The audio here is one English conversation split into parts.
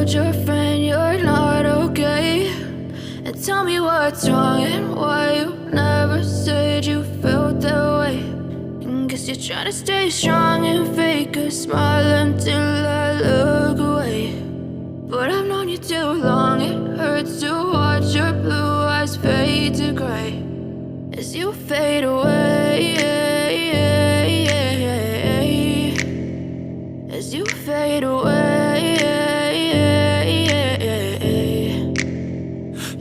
told your friend you're not okay? And tell me what's wrong and why you never said you felt that way. And guess you're trying to stay strong and fake a smile until I look away. But I've known you too long, it hurts to watch your blue eyes fade to gray as you fade away, as you fade away.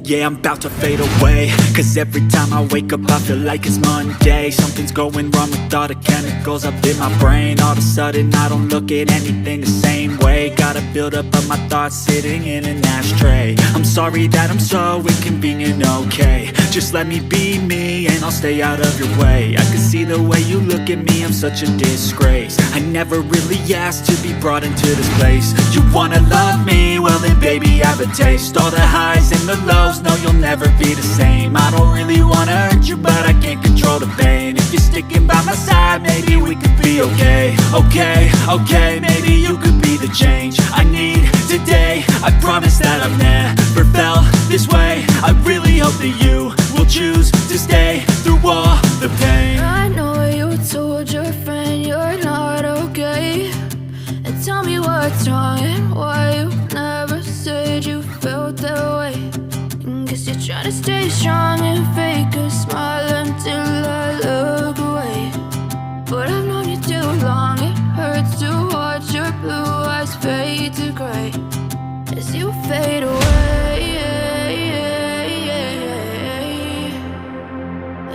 Yeah, I'm about to fade away, cause every time I wake up I feel like it's Monday. Something's going wrong with all the chemicals up in my brain. All of a sudden I don't look at anything the same way. Got a buildup of my thoughts sitting in an ashtray. I'm sorry that I'm so inconvenient, okay? Just let me be me and I'll stay out of your way. I can see the way you look at me, I'm such a disgrace. I never really asked to be brought into this place. You wanna love me? Well then baby have a taste. All the highs and the lows, no, you'll never be the same. I don't really wanna hurt you, but I can't control the pain. If you're sticking by my side, maybe we could be okay. Okay, maybe you could be the change I need today. I promise that I've never felt this way. I really hope that you will choose to stay through all the pain. I know you told your friend you're not okay. And tell me what's wrong and why you never said you felt that way. Guess you're trying to stay strong and fake a smile until I look away. But I've known you too long, it hurts to watch your blue eyes fade to gray as you fade away,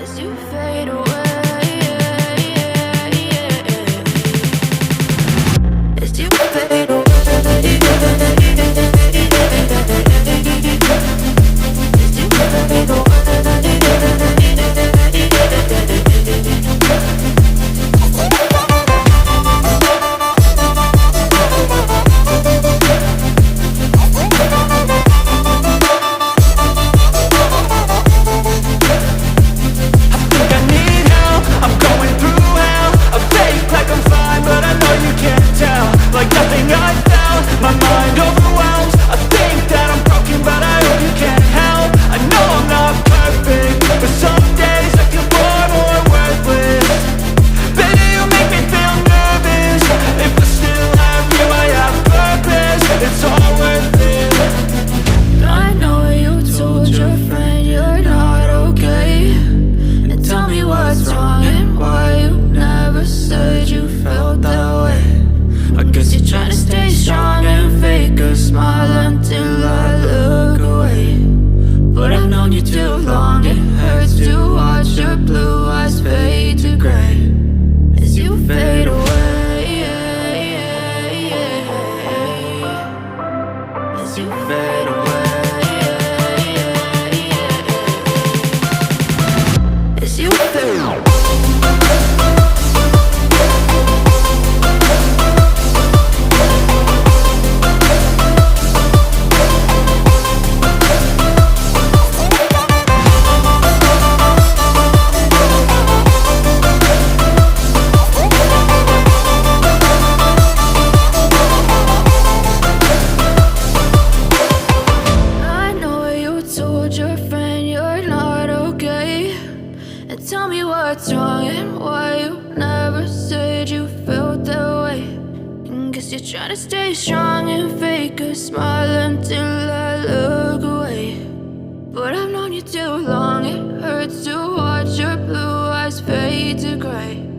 as you fade away, as you fade away. Tell me what's wrong and why you never said you felt that way. And guess you're trying to stay strong and fake a smile until I look away. But I've known you too long, it hurts to watch your blue eyes fade to gray